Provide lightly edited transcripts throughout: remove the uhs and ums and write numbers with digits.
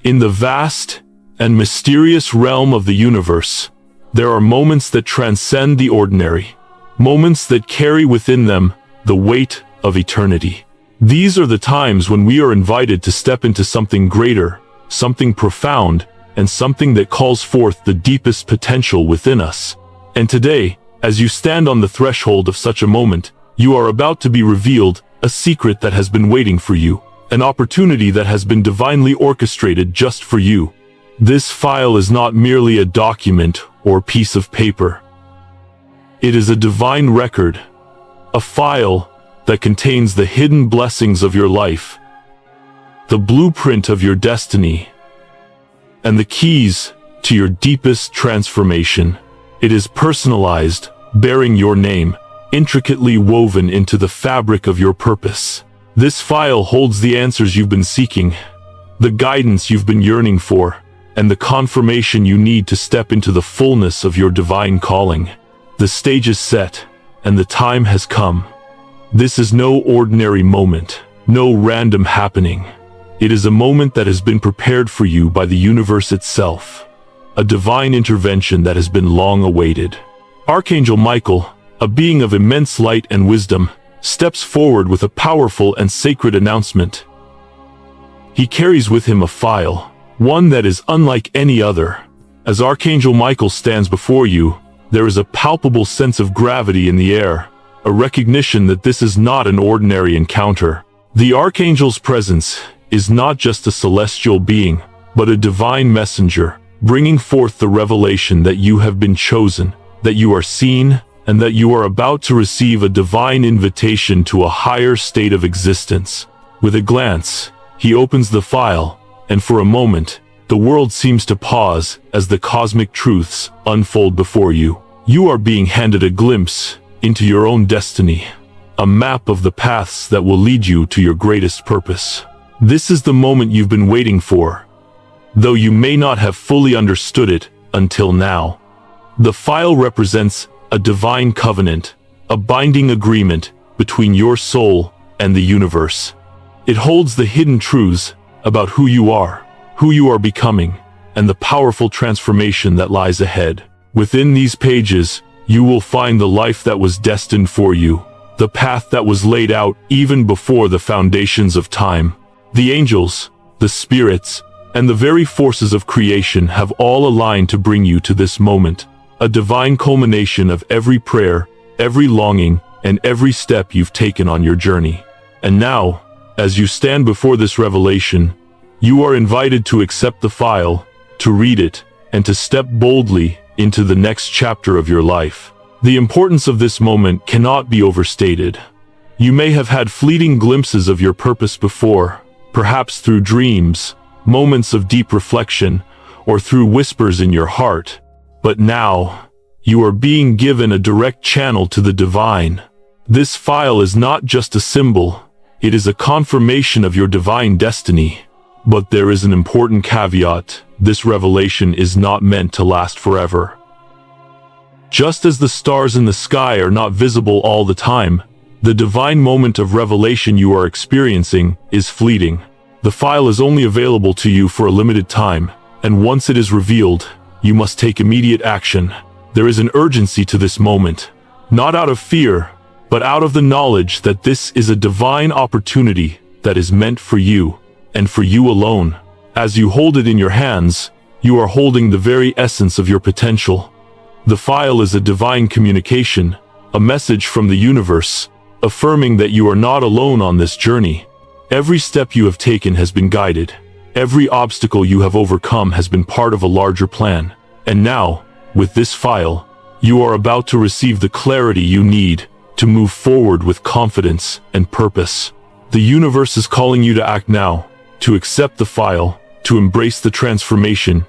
In the vast and mysterious realm of the universe, there are moments that transcend the ordinary, moments that carry within them the weight of eternity. These are the times when we are invited to step into something greater, something profound, and something that calls forth the deepest potential within us. And today, as you stand on the threshold of such a moment, you are about to be revealed a secret that has been waiting for you, an opportunity that has been divinely orchestrated just for you. This file is not merely a document or piece of paper. It is a divine record, a file that contains the hidden blessings of your life, the blueprint of your destiny, and the keys to your deepest transformation. It is personalized, bearing your name, intricately woven into the fabric of your purpose. This file holds the answers you've been seeking, the guidance you've been yearning for, and the confirmation you need to step into the fullness of your divine calling. The stage is set, and the time has come. This is no ordinary moment, no random happening. It is a moment that has been prepared for you by the universe itself, a divine intervention that has been long awaited. Archangel Michael, a being of immense light and wisdom, steps forward with a powerful and sacred announcement. He carries with him a file, one that is unlike any other. As Archangel Michael stands before you, there is a palpable sense of gravity in the air, a recognition that this is not an ordinary encounter. The Archangel's presence is not just a celestial being, but a divine messenger, bringing forth the revelation that you have been chosen, that you are seen, and that you are about to receive a divine invitation to a higher state of existence. With a glance, he opens the file, and for a moment, the world seems to pause as the cosmic truths unfold before you. You are being handed a glimpse into your own destiny, a map of the paths that will lead you to your greatest purpose. This is the moment you've been waiting for, though you may not have fully understood it until now. The file represents a divine covenant, a binding agreement between your soul and the universe. It holds the hidden truths about who you are becoming, and the powerful transformation that lies ahead. Within these pages, you will find the life that was destined for you, the path that was laid out even before the foundations of time. The angels, the spirits, and the very forces of creation have all aligned to bring you to this moment, a divine culmination of every prayer, every longing, and every step you've taken on your journey. And now, as you stand before this revelation, you are invited to accept the file, to read it, and to step boldly into the next chapter of your life. The importance of this moment cannot be overstated. You may have had fleeting glimpses of your purpose before, perhaps through dreams, moments of deep reflection, or through whispers in your heart. But now, you are being given a direct channel to the divine. This file is not just a symbol, it is a confirmation of your divine destiny. But there is an important caveat: this revelation is not meant to last forever. Just as the stars in the sky are not visible all the time, the divine moment of revelation you are experiencing is fleeting. The file is only available to you for a limited time, and once it is revealed, you must take immediate action. There is an urgency to this moment, not out of fear, but out of the knowledge that this is a divine opportunity that is meant for you, and for you alone. As you hold it in your hands, you are holding the very essence of your potential. The file is a divine communication, a message from the universe, affirming that you are not alone on this journey. Every step you have taken has been guided. Every obstacle you have overcome has been part of a larger plan. And now, with this file, you are about to receive the clarity you need to move forward with confidence and purpose. The universe is calling you to act now, to accept the file, to embrace the transformation,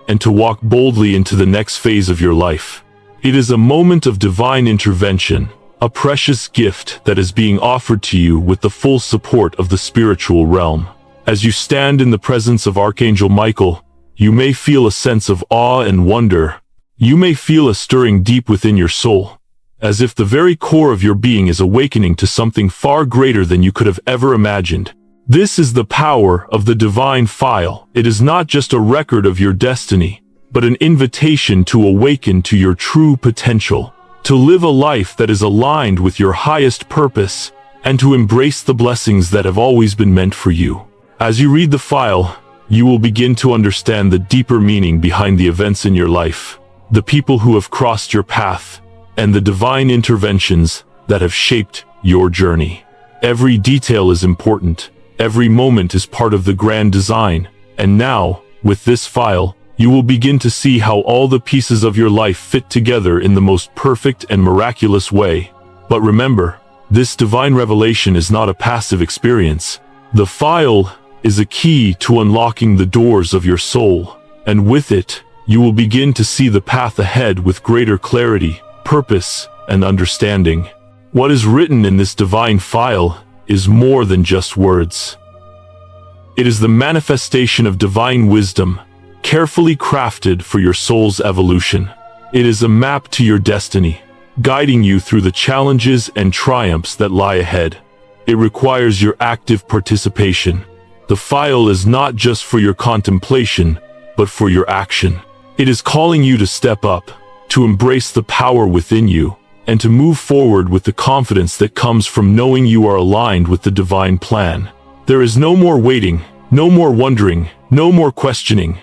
and to walk boldly into the next phase of your life. It is a moment of divine intervention, a precious gift that is being offered to you with the full support of the spiritual realm. As you stand in the presence of Archangel Michael, you may feel a sense of awe and wonder. You may feel a stirring deep within your soul, as if the very core of your being is awakening to something far greater than you could have ever imagined. This is the power of the divine file. It is not just a record of your destiny, but an invitation to awaken to your true potential, to live a life that is aligned with your highest purpose, and to embrace the blessings that have always been meant for you. As you read the file, you will begin to understand the deeper meaning behind the events in your life, the people who have crossed your path, and the divine interventions that have shaped your journey. Every detail is important. Every moment is part of the grand design. And now, with this file, you will begin to see how all the pieces of your life fit together in the most perfect and miraculous way. But remember, this divine revelation is not a passive experience. The file is a key to unlocking the doors of your soul, and with it, you will begin to see the path ahead with greater clarity, purpose, and understanding. What is written in this divine file is more than just words. It is the manifestation of divine wisdom, carefully crafted for your soul's evolution. It is a map to your destiny, guiding you through the challenges and triumphs that lie ahead. It requires your active participation. The file is not just for your contemplation, but for your action. It is calling you to step up, to embrace the power within you, and to move forward with the confidence that comes from knowing you are aligned with the divine plan. There is no more waiting, no more wondering, no more questioning.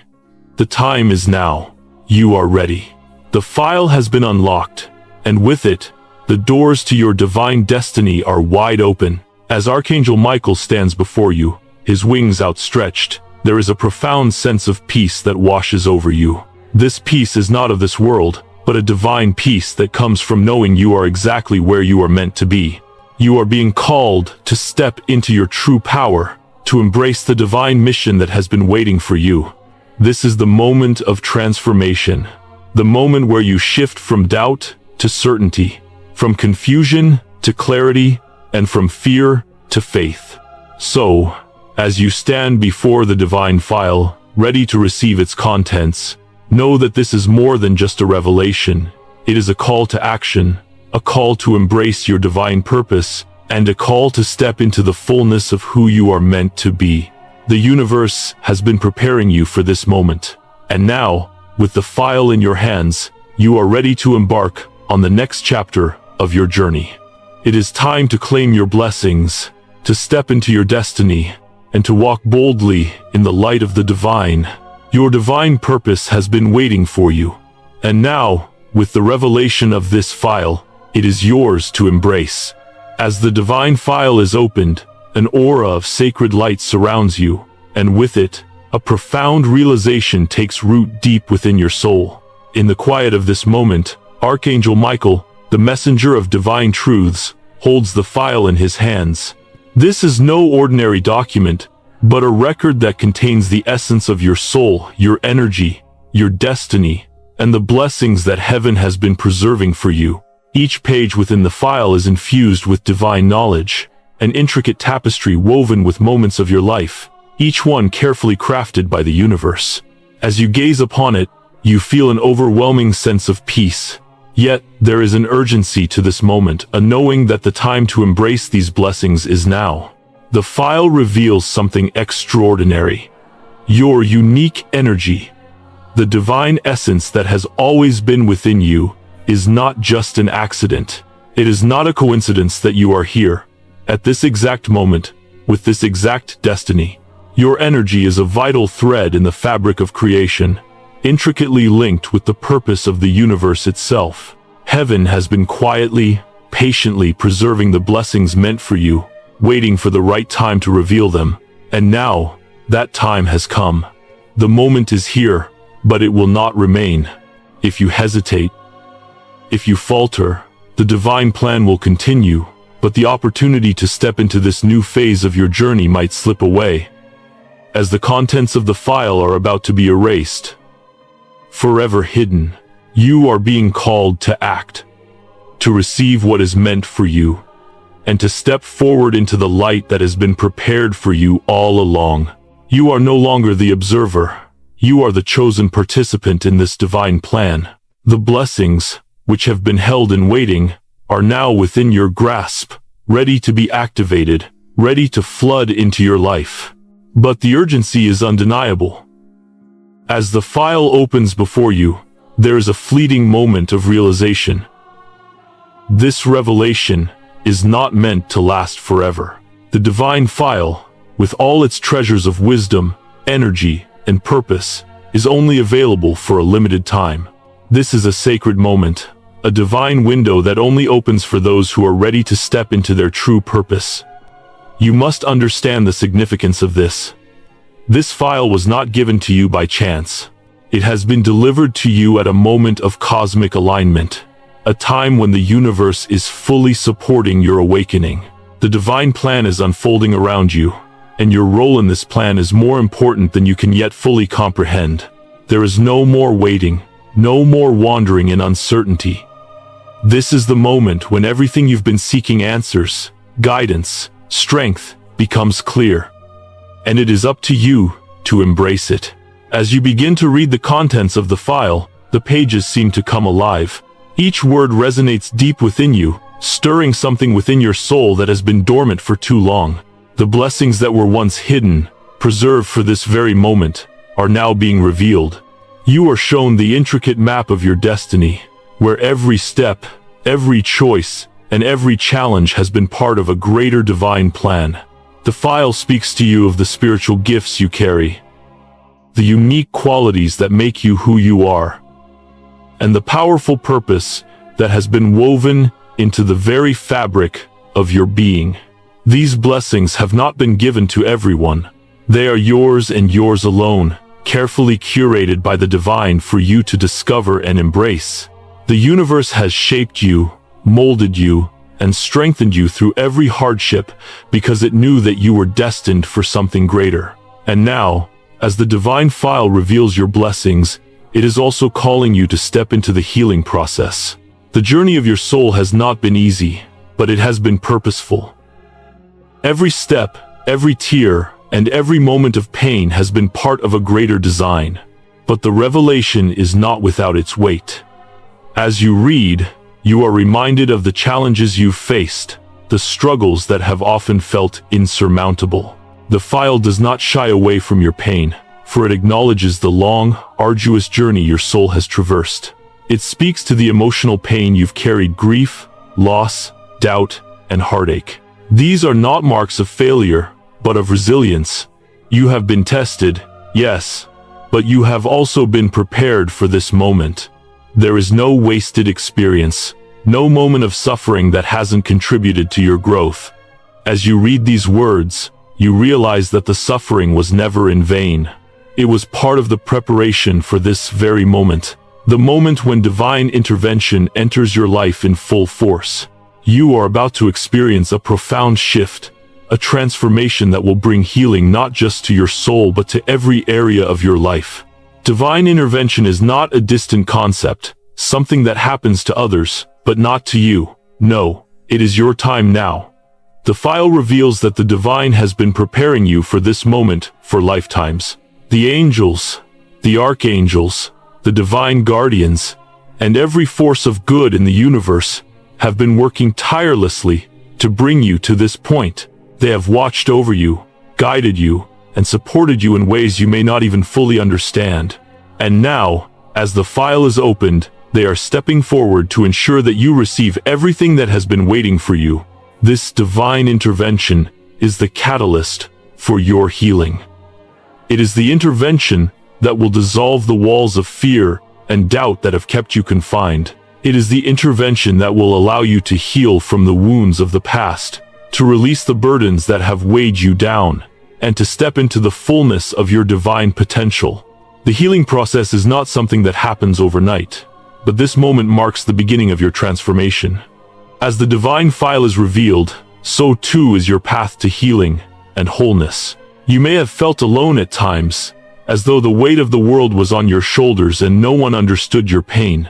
The time is now. You are ready. The file has been unlocked, and with it, the doors to your divine destiny are wide open. As Archangel Michael stands before you, his wings outstretched, there is a profound sense of peace that washes over you. This peace is not of this world, but a divine peace that comes from knowing you are exactly where you are meant to be. You are being called to step into your true power, to embrace the divine mission that has been waiting for you. This is the moment of transformation, the moment where you shift from doubt to certainty, from confusion to clarity, and from fear to faith. So, as you stand before the divine file, ready to receive its contents, know that this is more than just a revelation. It is a call to action, a call to embrace your divine purpose, and a call to step into the fullness of who you are meant to be. The universe has been preparing you for this moment. And now, with the file in your hands, you are ready to embark on the next chapter of your journey. It is time to claim your blessings, to step into your destiny, and to walk boldly in the light of the divine. Your divine purpose has been waiting for you. And now, with the revelation of this file, it is yours to embrace. As the divine file is opened, an aura of sacred light surrounds you, and with it, a profound realization takes root deep within your soul. In the quiet of this moment, Archangel Michael, the messenger of divine truths, holds the file in his hands. This is no ordinary document, but a record that contains the essence of your soul, your energy, your destiny, and the blessings that heaven has been preserving for you. Each page within the file is infused with divine knowledge, an intricate tapestry woven with moments of your life, each one carefully crafted by the universe. As you gaze upon it, you feel an overwhelming sense of peace. Yet, there is an urgency to this moment, a knowing that the time to embrace these blessings is now. The file reveals something extraordinary. Your unique energy, the divine essence that has always been within you, is not just an accident. It is not a coincidence that you are here, at this exact moment, with this exact destiny. Your energy is a vital thread in the fabric of creation, intricately linked with the purpose of the universe itself. Heaven has been quietly, patiently preserving the blessings meant for you, waiting for the right time to reveal them. And now, that time has come. The moment is here, but it will not remain. If you hesitate, if you falter, the divine plan will continue, but the opportunity to step into this new phase of your journey might slip away. As the contents of the file are about to be erased, forever hidden, you are being called to act, to receive what is meant for you, and to step forward into the light that has been prepared for you all along. You are no longer the observer. You are the chosen participant in this divine plan. The blessings, which have been held in waiting, are now within your grasp, ready to be activated, ready to flood into your life. But the urgency is undeniable. As the file opens before you, there is a fleeting moment of realization. This revelation is not meant to last forever. The divine file, with all its treasures of wisdom, energy, and purpose, is only available for a limited time. This is a sacred moment, a divine window that only opens for those who are ready to step into their true purpose. You must understand the significance of this. This file was not given to you by chance. It has been delivered to you at a moment of cosmic alignment, a time when the universe is fully supporting your awakening. The divine plan is unfolding around you, and your role in this plan is more important than you can yet fully comprehend. There is no more waiting, no more wandering in uncertainty. This is the moment when everything you've been seeking answers, guidance, strength, becomes clear. And it is up to you to embrace it. As you begin to read the contents of the file, the pages seem to come alive. Each word resonates deep within you, stirring something within your soul that has been dormant for too long. The blessings that were once hidden, preserved for this very moment, are now being revealed. You are shown the intricate map of your destiny, where every step, every choice, and every challenge has been part of a greater divine plan. The file speaks to you of the spiritual gifts you carry, the unique qualities that make you who you are, and the powerful purpose that has been woven into the very fabric of your being. These blessings have not been given to everyone. They are yours and yours alone, carefully curated by the divine for you to discover and embrace. The universe has shaped you, molded you, and strengthened you through every hardship because it knew that you were destined for something greater. And now, as the divine file reveals your blessings, it is also calling you to step into the healing process. The journey of your soul has not been easy, but it has been purposeful. Every step, every tear, and every moment of pain has been part of a greater design. But the revelation is not without its weight. As you read, you are reminded of the challenges you've faced, the struggles that have often felt insurmountable. The file does not shy away from your pain, for it acknowledges the long, arduous journey your soul has traversed. It speaks to the emotional pain you've carried: grief, loss, doubt, and heartache. These are not marks of failure, but of resilience. You have been tested, yes, but you have also been prepared for this moment. There is no wasted experience, no moment of suffering that hasn't contributed to your growth. As you read these words, you realize that the suffering was never in vain. It was part of the preparation for this very moment, the moment when divine intervention enters your life in full force. You are about to experience a profound shift, a transformation that will bring healing not just to your soul but to every area of your life. Divine intervention is not a distant concept, something that happens to others, but not to you. No, it is your time now. The file reveals that the divine has been preparing you for this moment for lifetimes. The angels, the archangels, the divine guardians, and every force of good in the universe have been working tirelessly to bring you to this point. They have watched over you, guided you, and supported you in ways you may not even fully understand. And now, as the file is opened, they are stepping forward to ensure that you receive everything that has been waiting for you. This divine intervention is the catalyst for your healing. It is the intervention that will dissolve the walls of fear and doubt that have kept you confined. It is the intervention that will allow you to heal from the wounds of the past, to release the burdens that have weighed you down, and to step into the fullness of your divine potential. The healing process is not something that happens overnight, but this moment marks the beginning of your transformation. As the divine file is revealed, so too is your path to healing and wholeness. You may have felt alone at times, as though the weight of the world was on your shoulders and no one understood your pain.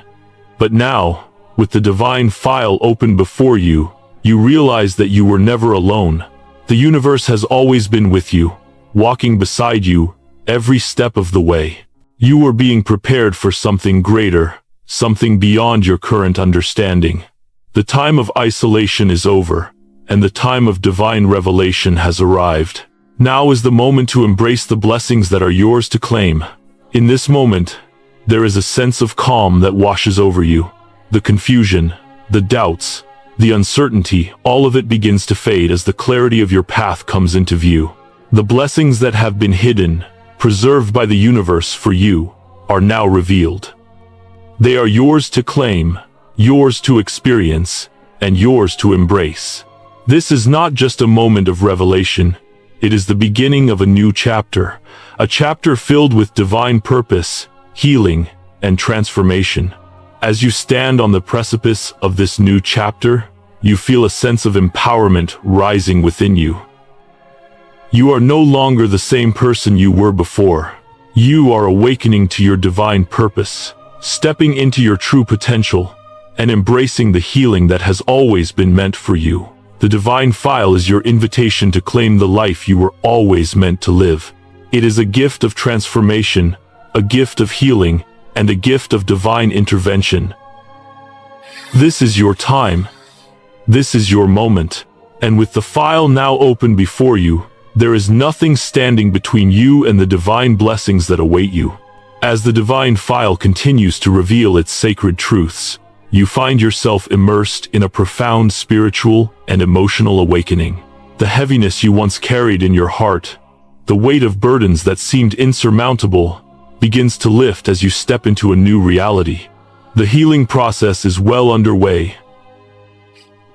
But now, with the divine file open before you, you realize that you were never alone. The universe has always been with you, walking beside you every step of the way. You were being prepared for something greater, something beyond your current understanding. The time of isolation is over, and the time of divine revelation has arrived. Now is the moment to embrace the blessings that are yours to claim. In this moment, there is a sense of calm that washes over you. The confusion, the doubts, the uncertainty, all of it begins to fade as the clarity of your path comes into view. The blessings that have been hidden, preserved by the universe for you, are now revealed. They are yours to claim, yours to experience, and yours to embrace. This is not just a moment of revelation. It is the beginning of a new chapter, a chapter filled with divine purpose, healing, and transformation. As you stand on the precipice of this new chapter, you feel a sense of empowerment rising within you. You are no longer the same person you were before. You are awakening to your divine purpose, stepping into your true potential, and embracing the healing that has always been meant for you. The divine file is your invitation to claim the life you were always meant to live. It is a gift of transformation, a gift of healing, and a gift of divine intervention. This is your time. This is your moment. And with the file now open before you, there is nothing standing between you and the divine blessings that await you. As the divine file continues to reveal its sacred truths, you find yourself immersed in a profound spiritual and emotional awakening. The heaviness you once carried in your heart, the weight of burdens that seemed insurmountable, begins to lift as you step into a new reality. The healing process is well underway,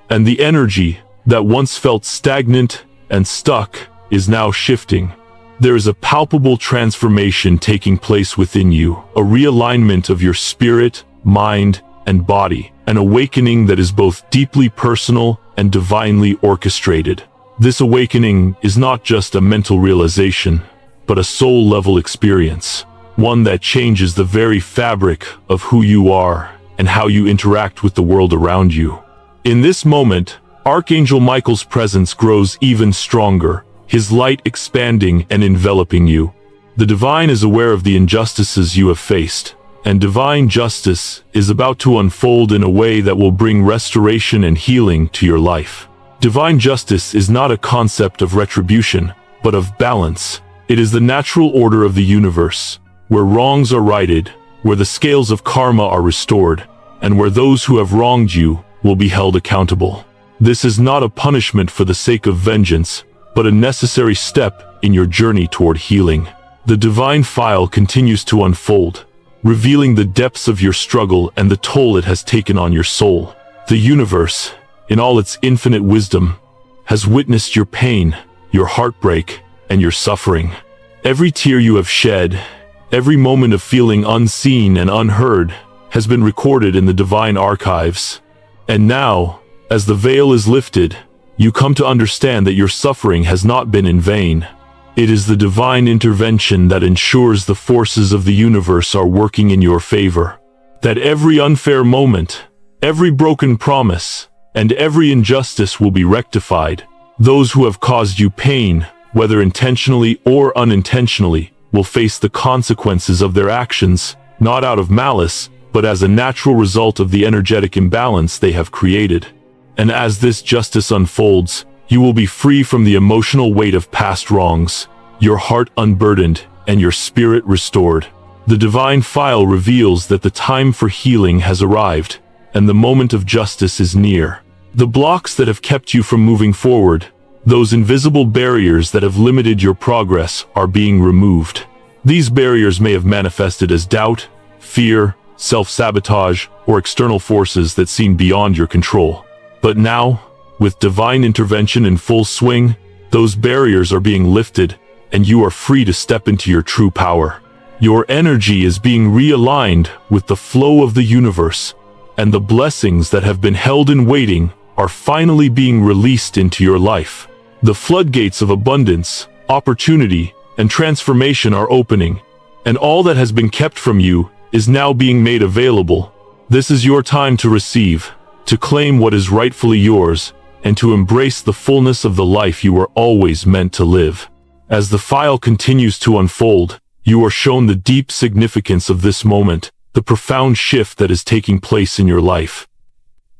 and the energy that once felt stagnant and stuck is now shifting. There is a palpable transformation taking place within you, a realignment of your spirit, mind, and body, an awakening that is both deeply personal and divinely orchestrated. This awakening is not just a mental realization, but a soul-level experience, one that changes the very fabric of who you are and how you interact with the world around you. In this moment, Archangel Michael's presence grows even stronger, his light expanding and enveloping you. The divine is aware of the injustices you have faced, and divine justice is about to unfold in a way that will bring restoration and healing to your life. Divine justice is not a concept of retribution, but of balance. It is the natural order of the universe, where wrongs are righted, where the scales of karma are restored, and where those who have wronged you will be held accountable. This is not a punishment for the sake of vengeance, but a necessary step in your journey toward healing. The divine file continues to unfold, revealing the depths of your struggle and the toll it has taken on your soul. The universe, in all its infinite wisdom, has witnessed your pain, your heartbreak, and your suffering. Every tear you have shed, every moment of feeling unseen and unheard, has been recorded in the divine archives. And now, as the veil is lifted, you come to understand that your suffering has not been in vain. It is the divine intervention that ensures the forces of the universe are working in your favor. That every unfair moment, every broken promise, and every injustice will be rectified. Those who have caused you pain, whether intentionally or unintentionally, will face the consequences of their actions, not out of malice, but as a natural result of the energetic imbalance they have created. And as this justice unfolds, you will be free from the emotional weight of past wrongs, your heart unburdened, and your spirit restored. The divine file reveals that the time for healing has arrived, and the moment of justice is near. The blocks that have kept you from moving forward, those invisible barriers that have limited your progress, are being removed. These barriers may have manifested as doubt, fear, self-sabotage, or external forces that seem beyond your control. But now, with divine intervention in full swing, those barriers are being lifted, and you are free to step into your true power. Your energy is being realigned with the flow of the universe, and the blessings that have been held in waiting are finally being released into your life. The floodgates of abundance, opportunity, and transformation are opening, and all that has been kept from you is now being made available. This is your time to receive, to claim what is rightfully yours, and to embrace the fullness of the life you were always meant to live. As the file continues to unfold, you are shown the deep significance of this moment, the profound shift that is taking place in your life.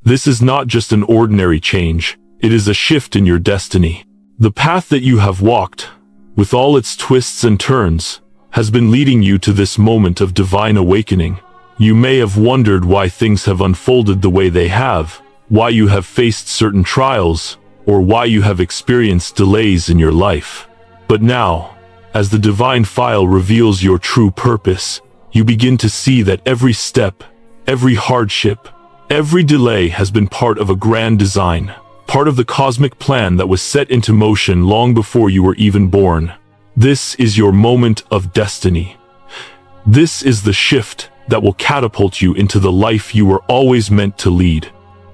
This is not just an ordinary change, It is a shift in your destiny. The path that you have walked, with all its twists and turns, has been leading you to this moment of divine awakening. You may have wondered why things have unfolded the way they have, why you have faced certain trials, or why you have experienced delays in your life. But now, as the divine file reveals your true purpose, you begin to see that every step, every hardship, every delay has been part of a grand design, part of the cosmic plan that was set into motion long before you were even born. This is your moment of destiny. This is the shift that will catapult you into the life you were always meant to lead.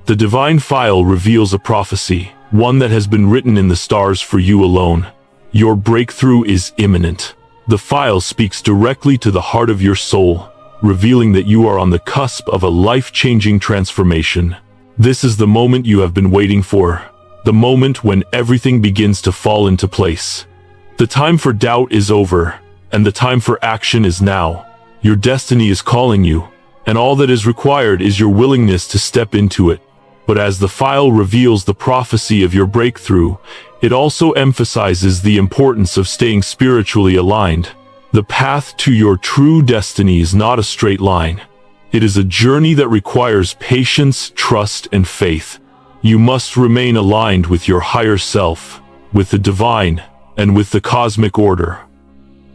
The divine file reveals a prophecy, one that has been written in the stars for you alone. Your breakthrough is imminent. The file speaks directly to the heart of your soul, revealing that you are on the cusp of a life-changing transformation. This is the moment you have been waiting for, the moment when everything begins to fall into place. The time for doubt is over, and the time for action is now. Your destiny is calling you, and all that is required is your willingness to step into it. But as the file reveals the prophecy of your breakthrough, it also emphasizes the importance of staying spiritually aligned. The path to your true destiny is not a straight line. It is a journey that requires patience, trust, and faith. You must remain aligned with your higher self, with the divine, and with the cosmic order.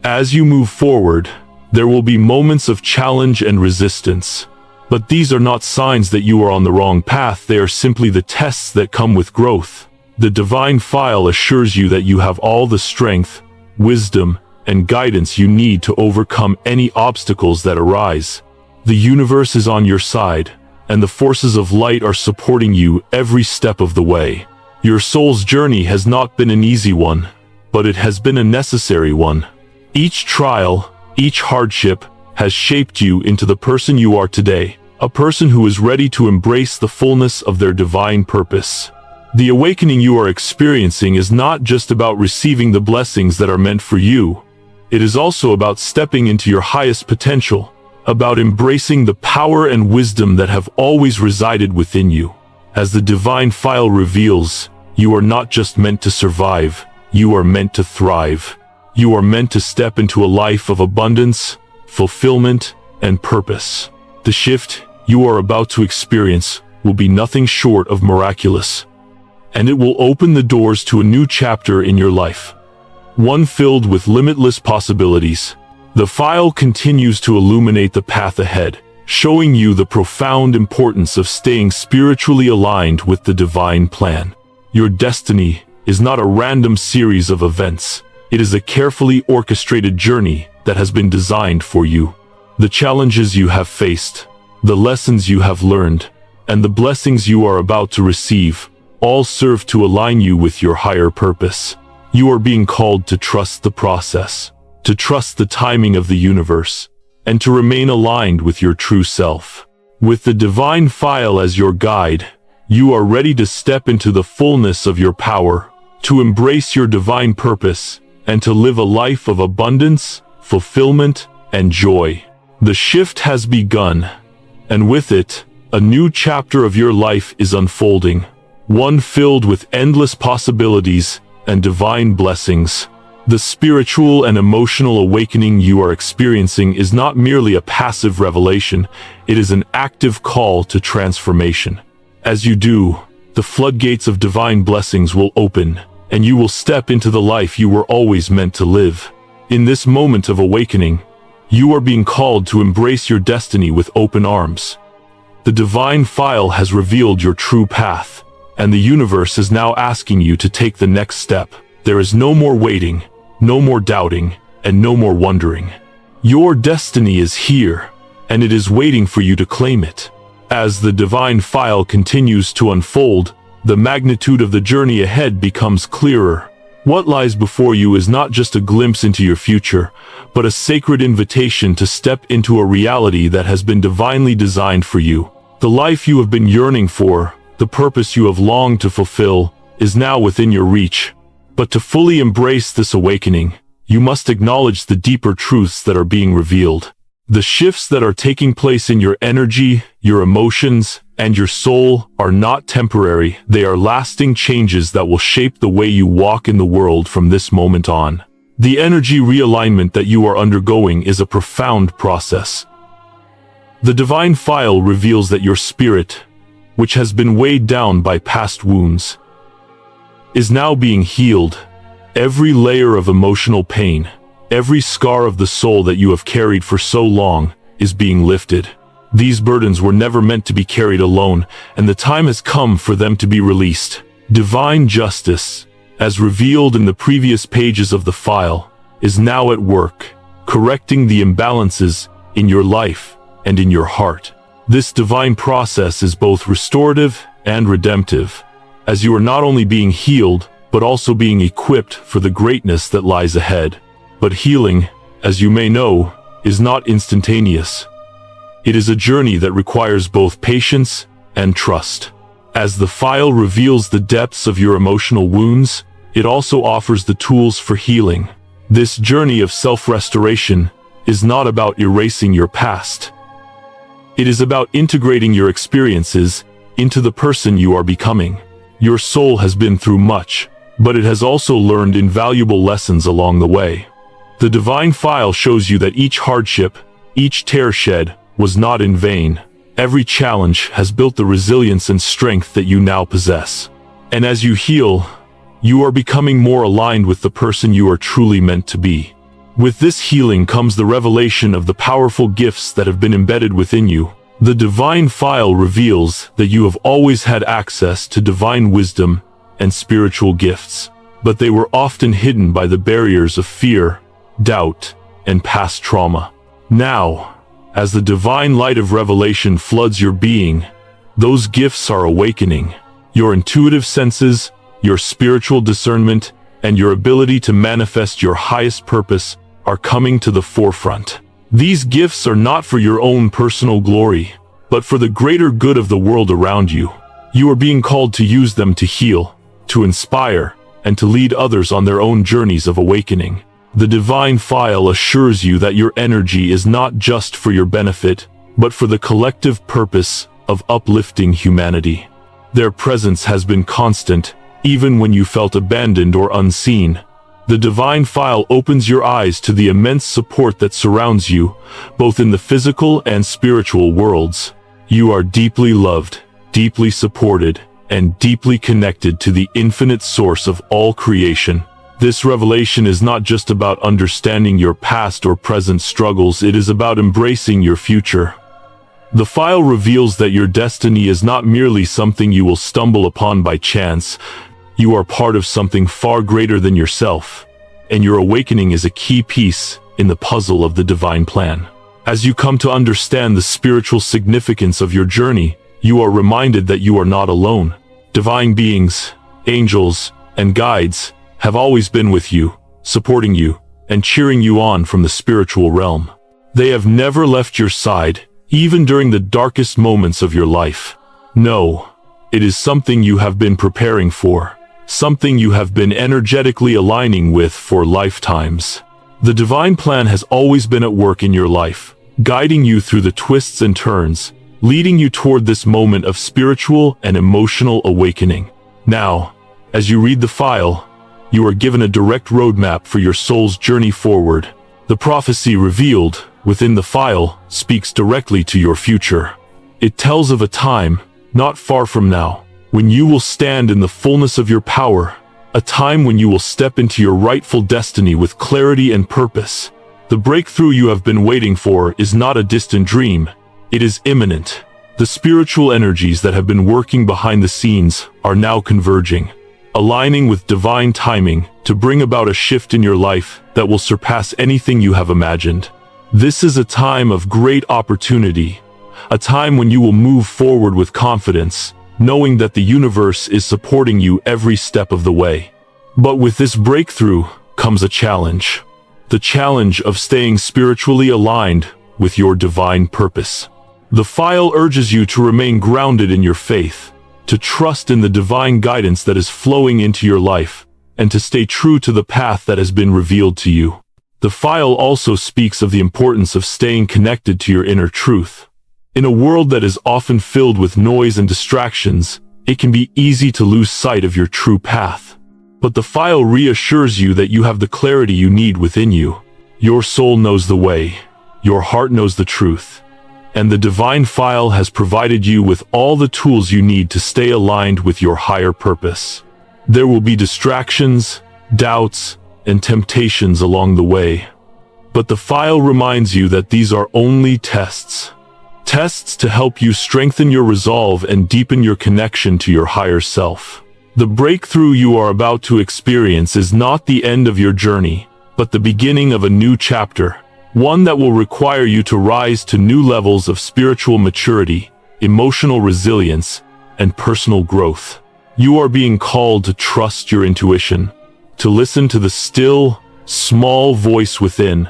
As you move forward, there will be moments of challenge and resistance. But these are not signs that you are on the wrong path. They are simply the tests that come with growth. The divine file assures you that you have all the strength, wisdom, and guidance you need to overcome any obstacles that arise. The universe is on your side, and the forces of light are supporting you every step of the way. Your soul's journey has not been an easy one, but it has been a necessary one. Each trial, each hardship, has shaped you into the person you are today, a person who is ready to embrace the fullness of their divine purpose. The awakening you are experiencing is not just about receiving the blessings that are meant for you. It is also about stepping into your highest potential, about embracing the power and wisdom that have always resided within you. As the divine file reveals, you are not just meant to survive, you are meant to thrive. You are meant to step into a life of abundance, fulfillment, and purpose. The shift you are about to experience will be nothing short of miraculous, and it will open the doors to a new chapter in your life, one filled with limitless possibilities. The file continues to illuminate the path ahead, showing you the profound importance of staying spiritually aligned with the divine plan. Your destiny is not a random series of events. It is a carefully orchestrated journey that has been designed for you. The challenges you have faced, the lessons you have learned, and the blessings you are about to receive all serve to align you with your higher purpose. You are being called to trust the process, to trust the timing of the universe, and to remain aligned with your true self. With the divine file as your guide, you are ready to step into the fullness of your power, to embrace your divine purpose, and to live a life of abundance, fulfillment, and joy. The shift has begun, and with it, a new chapter of your life is unfolding, one filled with endless possibilities and divine blessings. The spiritual and emotional awakening you are experiencing is not merely a passive revelation, it is an active call to transformation. As you do, the floodgates of divine blessings will open, and you will step into the life you were always meant to live. In this moment of awakening, you are being called to embrace your destiny with open arms. The divine file has revealed your true path, and the universe is now asking you to take the next step. There is no more waiting, no more doubting, and no more wondering. Your destiny is here, and it is waiting for you to claim it. As the divine file continues to unfold, the magnitude of the journey ahead becomes clearer. What lies before you is not just a glimpse into your future, but a sacred invitation to step into a reality that has been divinely designed for you. The life you have been yearning for, the purpose you have longed to fulfill, is now within your reach. But to fully embrace this awakening, you must acknowledge the deeper truths that are being revealed. The shifts that are taking place in your energy, your emotions, and your soul are not temporary. They are lasting changes that will shape the way you walk in the world from this moment on. The energy realignment that you are undergoing is a profound process. The divine file reveals that your spirit, which has been weighed down by past wounds, is now being healed. Every layer of emotional pain, every scar of the soul that you have carried for so long, is being lifted. These burdens were never meant to be carried alone, and the time has come for them to be released. Divine justice, as revealed in the previous pages of the file, is now at work, correcting the imbalances in your life and in your heart. This divine process is both restorative and redemptive, as you are not only being healed, but also being equipped for the greatness that lies ahead. But healing, as you may know, is not instantaneous. It is a journey that requires both patience and trust. As the file reveals the depths of your emotional wounds, it also offers the tools for healing. This journey of self-restoration is not about erasing your past. It is about integrating your experiences into the person you are becoming. Your soul has been through much, but it has also learned invaluable lessons along the way. The divine file shows you that each hardship, each tear shed, was not in vain. Every challenge has built the resilience and strength that you now possess. And as you heal, you are becoming more aligned with the person you are truly meant to be. With this healing comes the revelation of the powerful gifts that have been embedded within you. The divine file reveals that you have always had access to divine wisdom and spiritual gifts, but they were often hidden by the barriers of fear, doubt, and past trauma. Now, as the divine light of revelation floods your being, those gifts are awakening. Your intuitive senses, your spiritual discernment, and your ability to manifest your highest purpose are coming to the forefront. These gifts are not for your own personal glory, but for the greater good of the world around you. You are being called to use them to heal, to inspire, and to lead others on their own journeys of awakening. The divine file assures you that your energy is not just for your benefit, but for the collective purpose of uplifting humanity. Their presence has been constant, even when you felt abandoned or unseen. The divine file opens your eyes to the immense support that surrounds you, both in the physical and spiritual worlds. You are deeply loved, deeply supported, and deeply connected to the infinite source of all creation. This revelation is not just about understanding your past or present struggles, it is about embracing your future. The file reveals that your destiny is not merely something you will stumble upon by chance. You are part of something far greater than yourself, and your awakening is a key piece in the puzzle of the divine plan. As you come to understand the spiritual significance of your journey, you are reminded that you are not alone. Divine beings, angels, and guides have always been with you, supporting you, and cheering you on from the spiritual realm. They have never left your side, even during the darkest moments of your life. No, it is something you have been preparing for, something you have been energetically aligning with for lifetimes. The divine plan has always been at work in your life, guiding you through the twists and turns, leading you toward this moment of spiritual and emotional awakening. Now, as you read the file, you are given a direct roadmap for your soul's journey forward. The prophecy revealed within the file speaks directly to your future. It tells of a time, not far from now, when you will stand in the fullness of your power, a time when you will step into your rightful destiny with clarity and purpose. The breakthrough you have been waiting for is not a distant dream, it is imminent. The spiritual energies that have been working behind the scenes are now converging, aligning with divine timing to bring about a shift in your life that will surpass anything you have imagined. This is a time of great opportunity, a time when you will move forward with confidence, knowing that the universe is supporting you every step of the way. But with this breakthrough comes a challenge. The challenge of staying spiritually aligned with your divine purpose. The file urges you to remain grounded in your faith, to trust in the divine guidance that is flowing into your life, and to stay true to the path that has been revealed to you. The file also speaks of the importance of staying connected to your inner truth. In a world that is often filled with noise and distractions, it can be easy to lose sight of your true path. But the file reassures you that you have the clarity you need within you. Your soul knows the way, your heart knows the truth, and the divine file has provided you with all the tools you need to stay aligned with your higher purpose. There will be distractions, doubts, and temptations along the way. But the file reminds you that these are only tests. Tests to help you strengthen your resolve and deepen your connection to your higher self. The breakthrough you are about to experience is not the end of your journey, but the beginning of a new chapter, one that will require you to rise to new levels of spiritual maturity, emotional resilience, and personal growth. You are being called to trust your intuition, to listen to the still, small voice within,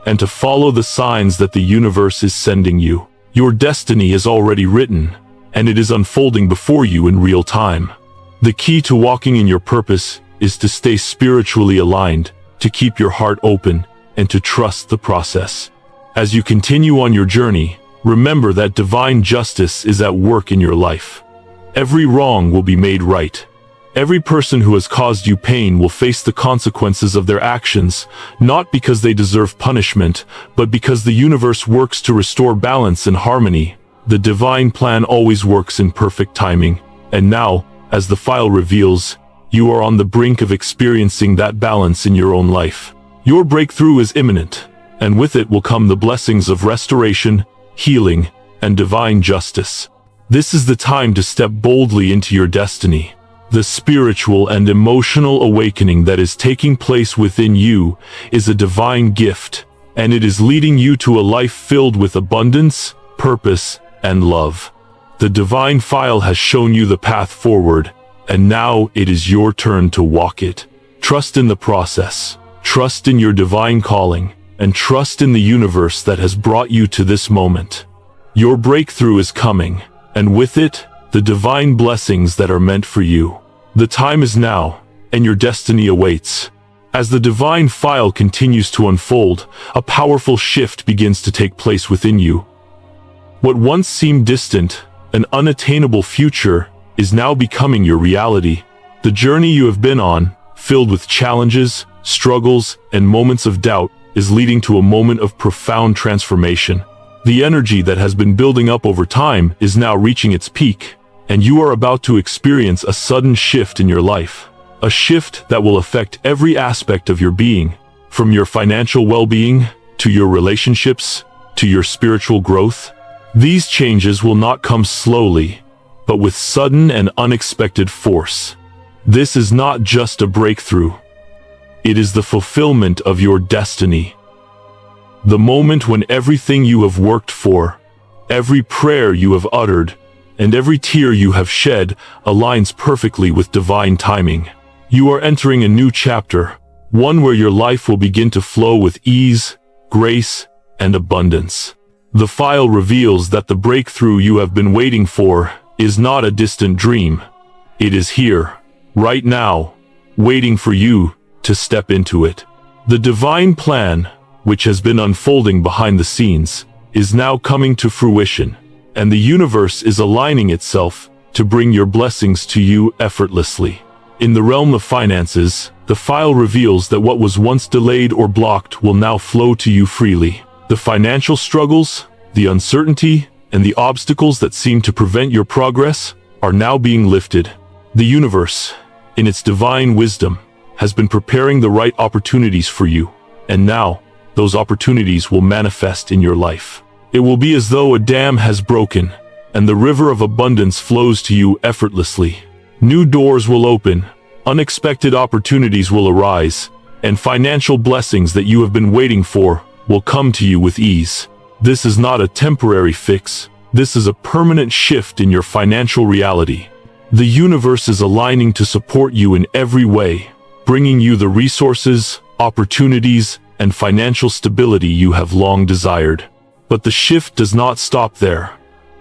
and to follow the signs that the universe is sending you. Your destiny is already written, and it is unfolding before you in real time. The key to walking in your purpose is to stay spiritually aligned, to keep your heart open, and to trust the process. As you continue on your journey, remember that divine justice is at work in your life. Every wrong will be made right. Every person who has caused you pain will face the consequences of their actions, not because they deserve punishment, but because the universe works to restore balance and harmony. The divine plan always works in perfect timing, and now, as the file reveals, you are on the brink of experiencing that balance in your own life. Your breakthrough is imminent, and with it will come the blessings of restoration, healing, and divine justice. This is the time to step boldly into your destiny. The spiritual and emotional awakening that is taking place within you is a divine gift, and it is leading you to a life filled with abundance, purpose, and love. The divine file has shown you the path forward, and now it is your turn to walk it. Trust in the process, trust in your divine calling, and trust in the universe that has brought you to this moment. Your breakthrough is coming, and with it, the divine blessings that are meant for you. The time is now, and your destiny awaits. As the divine file continues to unfold, a powerful shift begins to take place within you. What once seemed distant, an unattainable future, is now becoming your reality. The journey you have been on, filled with challenges, struggles, and moments of doubt, is leading to a moment of profound transformation. The energy that has been building up over time is now reaching its peak, and you are about to experience a sudden shift in your life. A shift that will affect every aspect of your being, from your financial well-being, to your relationships, to your spiritual growth. These changes will not come slowly, but with sudden and unexpected force. This is not just a breakthrough. It is the fulfillment of your destiny. The moment when everything you have worked for, every prayer you have uttered, and every tear you have shed aligns perfectly with divine timing. You are entering a new chapter, one where your life will begin to flow with ease, grace, and abundance. The file reveals that the breakthrough you have been waiting for is not a distant dream. It is here, right now, waiting for you to step into it. The divine plan, which has been unfolding behind the scenes, is now coming to fruition, and the universe is aligning itself to bring your blessings to you effortlessly. In the realm of finances, the file reveals that what was once delayed or blocked will now flow to you freely. The financial struggles, the uncertainty, and the obstacles that seem to prevent your progress are now being lifted. The universe, in its divine wisdom, has been preparing the right opportunities for you, and now, those opportunities will manifest in your life. It will be as though a dam has broken, and the river of abundance flows to you effortlessly. New doors will open, unexpected opportunities will arise, and financial blessings that you have been waiting for will come to you with ease. This is not a temporary fix. This is a permanent shift in your financial reality. The universe is aligning to support you in every way, bringing you the resources, opportunities, and financial stability you have long desired. But the shift does not stop there.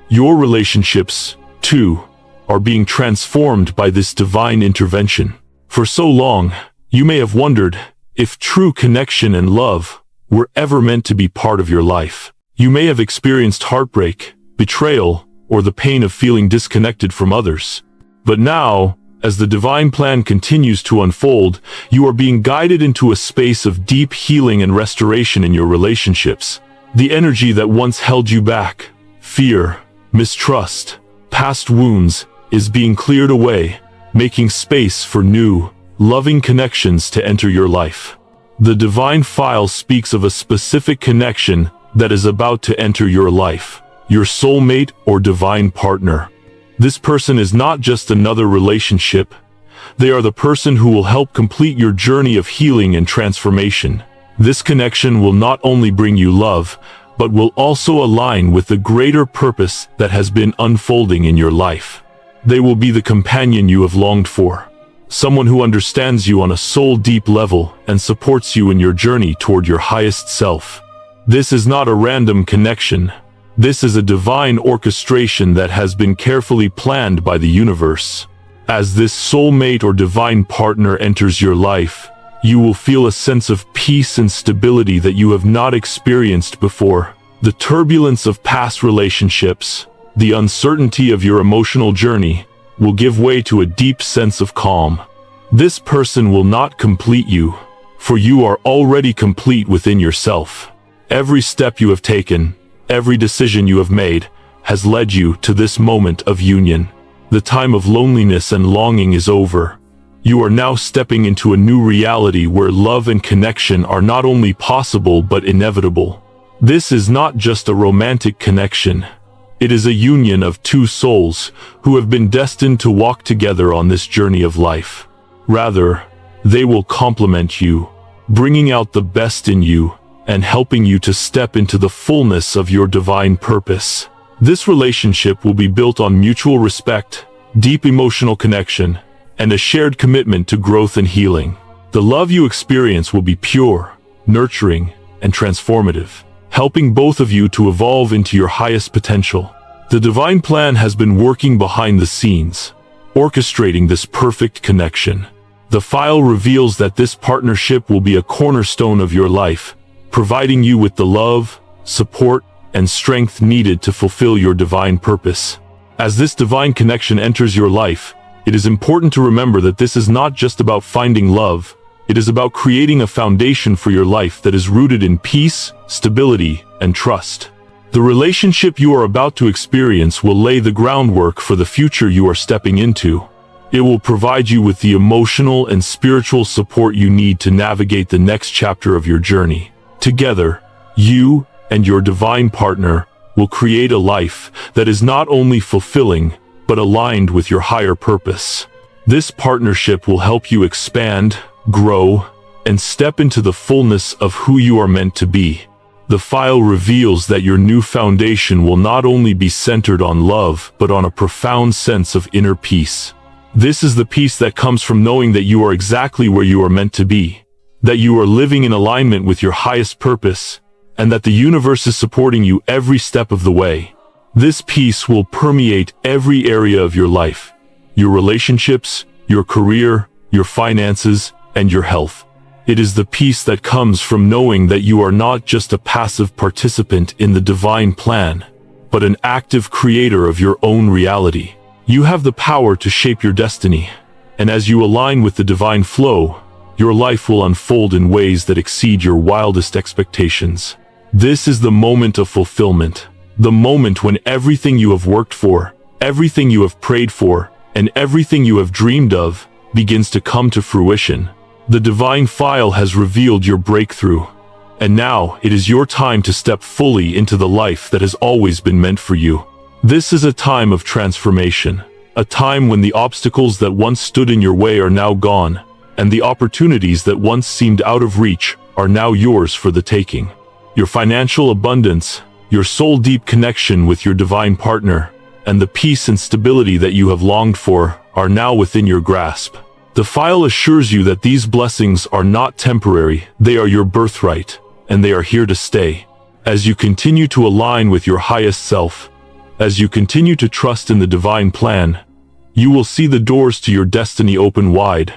Your relationships, too, are being transformed by this divine intervention. For so long, you may have wondered, If true connection and love were ever meant to be part of your life, you may have experienced heartbreak, betrayal, or the pain of feeling disconnected from others. But now, as the divine plan continues to unfold, you are being guided into a space of deep healing and restoration in your relationships. The energy that once held you back, fear, mistrust, past wounds, is being cleared away, making space for new, loving connections to enter your life. The divine file speaks of a specific connection that is about to enter your life, your soulmate or divine partner. This person is not just another relationship. They are the person who will help complete your journey of healing and transformation. This connection will not only bring you love, but will also align with the greater purpose that has been unfolding in your life. They will be the companion you have longed for, someone who understands you on a soul-deep level and supports you in your journey toward your highest self. This is not a random connection. This is a divine orchestration that has been carefully planned by the universe. As this soulmate or divine partner enters your life, you will feel a sense of peace and stability that you have not experienced before. The turbulence of past relationships, the uncertainty of your emotional journey, will give way to a deep sense of calm. This person will not complete you, for you are already complete within yourself. Every step you have taken, every decision you have made, has led you to this moment of union. The time of loneliness and longing is over. You are now stepping into a new reality where love and connection are not only possible but inevitable. This is not just a romantic connection. It is a union of two souls who have been destined to walk together on this journey of life. Rather, they will complement you, bringing out the best in you and helping you to step into the fullness of your divine purpose. This relationship will be built on mutual respect, deep emotional connection, and a shared commitment to growth and healing. The love you experience will be pure, nurturing, and transformative, helping both of you to evolve into your highest potential. The divine plan has been working behind the scenes, orchestrating this perfect connection. The file reveals that this partnership will be a cornerstone of your life, providing you with the love, support, and strength needed to fulfill your divine purpose. As this divine connection enters your life, it is important to remember that this is not just about finding love. It is about creating a foundation for your life that is rooted in peace, stability, and trust. The relationship you are about to experience will lay the groundwork for the future you are stepping into. It will provide you with the emotional and spiritual support you need to navigate the next chapter of your journey. Together, you and your divine partner will create a life that is not only fulfilling, but aligned with your higher purpose. This partnership will help you expand, grow, and step into the fullness of who you are meant to be. The file reveals that your new foundation will not only be centered on love, but on a profound sense of inner peace. This is the peace that comes from knowing that you are exactly where you are meant to be, that you are living in alignment with your highest purpose, and that the universe is supporting you every step of the way. This peace will permeate every area of your life, your relationships, your career, your finances, and your health. It is the peace that comes from knowing that you are not just a passive participant in the divine plan, but an active creator of your own reality. You have the power to shape your destiny, and as you align with the divine flow, your life will unfold in ways that exceed your wildest expectations. This is the moment of fulfillment, the moment when everything you have worked for, everything you have prayed for, and everything you have dreamed of begins to come to fruition. The divine file has revealed your breakthrough, and now it is your time to step fully into the life that has always been meant for you. This is a time of transformation, a time when the obstacles that once stood in your way are now gone, and the opportunities that once seemed out of reach are now yours for the taking. Your financial abundance, your soul-deep connection with your divine partner, and the peace and stability that you have longed for are now within your grasp. The file assures you that these blessings are not temporary, they are your birthright, and they are here to stay. As you continue to align with your highest self, as you continue to trust in the divine plan, you will see the doors to your destiny open wide,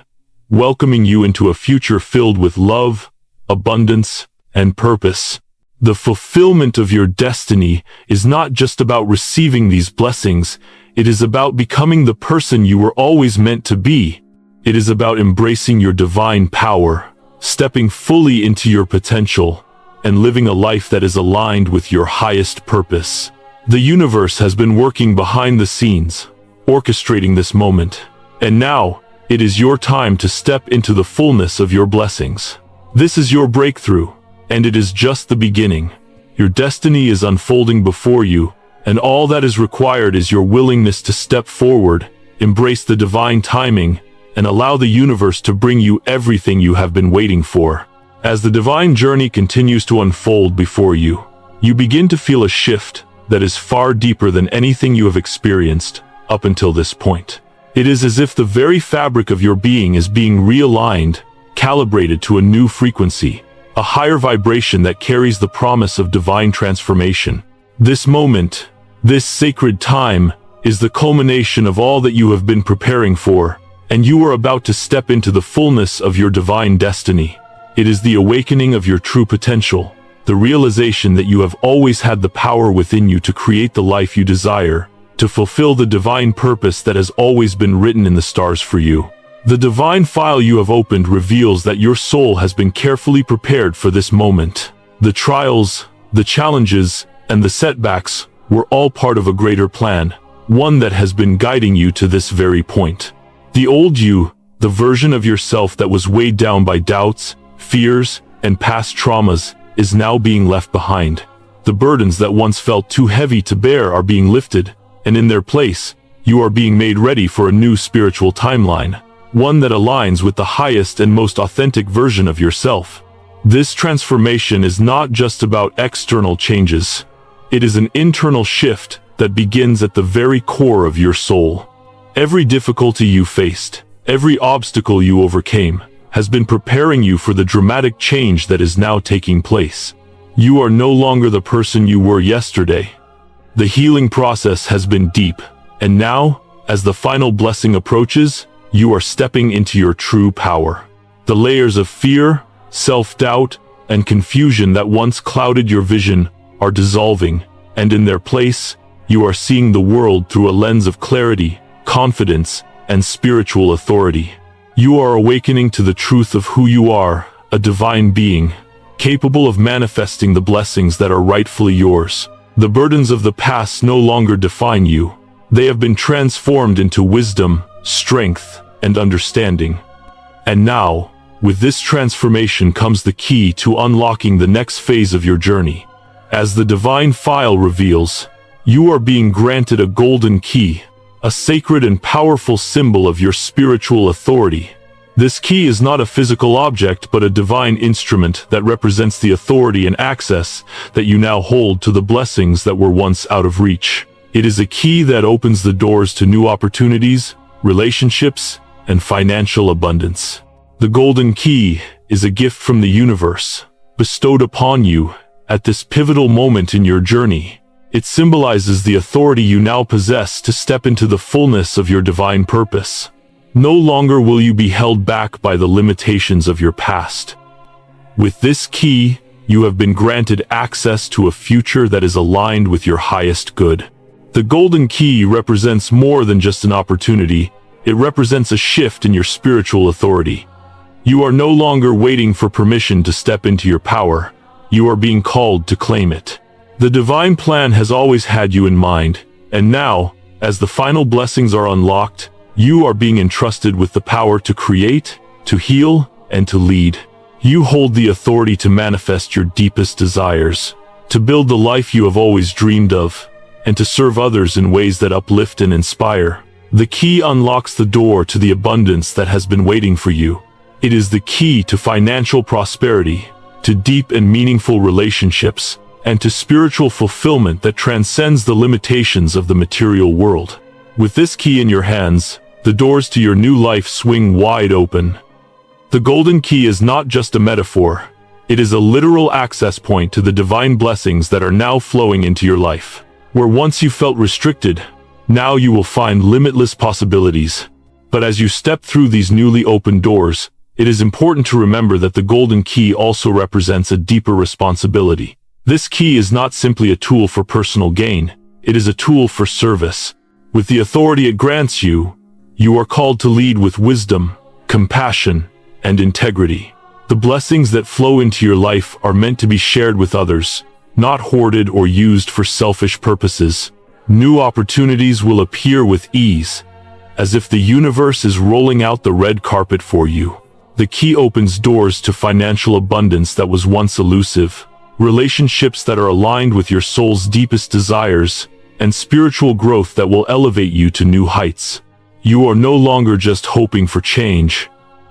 welcoming you into a future filled with love, abundance, and purpose. The fulfillment of your destiny is not just about receiving these blessings, it is about becoming the person you were always meant to be. It is about embracing your divine power, stepping fully into your potential, and living a life that is aligned with your highest purpose. The universe has been working behind the scenes, orchestrating this moment. And now, it is your time to step into the fullness of your blessings. This is your breakthrough, and it is just the beginning. Your destiny is unfolding before you, and all that is required is your willingness to step forward, embrace the divine timing, and allow the universe to bring you everything you have been waiting for. As the divine journey continues to unfold before you, you begin to feel a shift that is far deeper than anything you have experienced up until this point. It is as if the very fabric of your being is being realigned, calibrated to a new frequency, a higher vibration that carries the promise of divine transformation. This moment, this sacred time, is the culmination of all that you have been preparing for, and you are about to step into the fullness of your divine destiny. It is the awakening of your true potential, the realization that you have always had the power within you to create the life you desire, to fulfill the divine purpose that has always been written in the stars for you. The divine file you have opened reveals that your soul has been carefully prepared for this moment. The trials, the challenges, and the setbacks were all part of a greater plan, one that has been guiding you to this very point. The old you, the version of yourself that was weighed down by doubts, fears, and past traumas, is now being left behind. The burdens that once felt too heavy to bear are being lifted, and in their place, you are being made ready for a new spiritual timeline, one that aligns with the highest and most authentic version of yourself. This transformation is not just about external changes. It is an internal shift that begins at the very core of your soul. Every difficulty you faced, every obstacle you overcame, has been preparing you for the dramatic change that is now taking place. You are no longer the person you were yesterday. The healing process has been deep, and now, as the final blessing approaches, you are stepping into your true power. The layers of fear, self-doubt, and confusion that once clouded your vision are dissolving, and in their place, you are seeing the world through a lens of clarity, confidence, and spiritual authority. You are awakening to the truth of who you are, a divine being, capable of manifesting the blessings that are rightfully yours. The burdens of the past no longer define you. They have been transformed into wisdom, strength, and understanding. And now, with this transformation comes the key to unlocking the next phase of your journey. As the divine file reveals, you are being granted a golden key, a sacred and powerful symbol of your spiritual authority. This key is not a physical object but a divine instrument that represents the authority and access that you now hold to the blessings that were once out of reach. It is a key that opens the doors to new opportunities, relationships, and financial abundance. The golden key is a gift from the universe, bestowed upon you at this pivotal moment in your journey. It symbolizes the authority you now possess to step into the fullness of your divine purpose. No longer will you be held back by the limitations of your past. With this key, you have been granted access to a future that is aligned with your highest good. The golden key represents more than just an opportunity. It represents a shift in your spiritual authority. You are no longer waiting for permission to step into your power. You are being called to claim it. The divine plan has always had you in mind, and now, as the final blessings are unlocked, you are being entrusted with the power to create, to heal, and to lead. You hold the authority to manifest your deepest desires, to build the life you have always dreamed of, and to serve others in ways that uplift and inspire. The key unlocks the door to the abundance that has been waiting for you. It is the key to financial prosperity, to deep and meaningful relationships, and to spiritual fulfillment that transcends the limitations of the material world. With this key in your hands, the doors to your new life swing wide open. The golden key is not just a metaphor. It is a literal access point to the divine blessings that are now flowing into your life. Where once you felt restricted, now you will find limitless possibilities. But as you step through these newly opened doors, it is important to remember that the golden key also represents a deeper responsibility. This key is not simply a tool for personal gain, it is a tool for service. With the authority it grants you, you are called to lead with wisdom, compassion, and integrity. The blessings that flow into your life are meant to be shared with others, not hoarded or used for selfish purposes. New opportunities will appear with ease, as if the universe is rolling out the red carpet for you. The key opens doors to financial abundance that was once elusive, relationships that are aligned with your soul's deepest desires, and spiritual growth that will elevate you to new heights. You are no longer just hoping for change.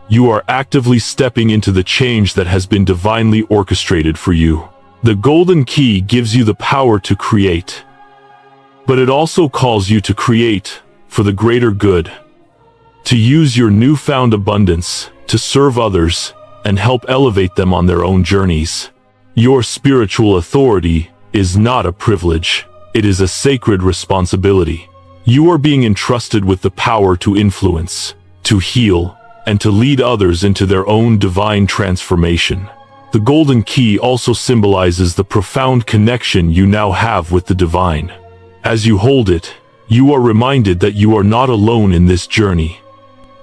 You are actively stepping into the change that has been divinely orchestrated for you. The golden key gives you the power to create, but it also calls you to create for the greater good, to use your newfound abundance to serve others and help elevate them on their own journeys. Your spiritual authority is not a privilege, it is a sacred responsibility. You are being entrusted with the power to influence, to heal, and to lead others into their own divine transformation. The golden key also symbolizes the profound connection you now have with the divine. As you hold it, you are reminded that you are not alone in this journey.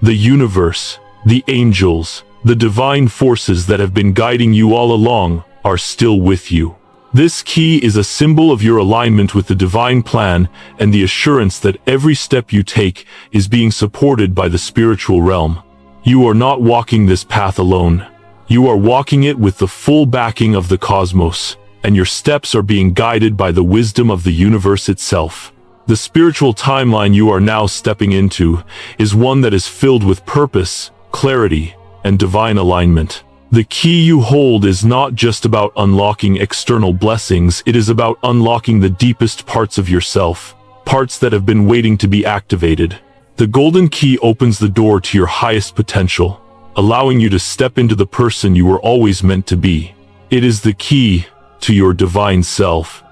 The universe, the angels, the divine forces that have been guiding you all along are still with you. This key is a symbol of your alignment with the divine plan and the assurance that every step you take is being supported by the spiritual realm. You are not walking this path alone. You are walking it with the full backing of the cosmos, and your steps are being guided by the wisdom of the universe itself. The spiritual timeline you are now stepping into is one that is filled with purpose, clarity, and divine alignment. The key you hold is not just about unlocking external blessings, it is about unlocking the deepest parts of yourself, parts that have been waiting to be activated. The golden key opens the door to your highest potential, allowing you to step into the person you were always meant to be. It is the key to your divine self,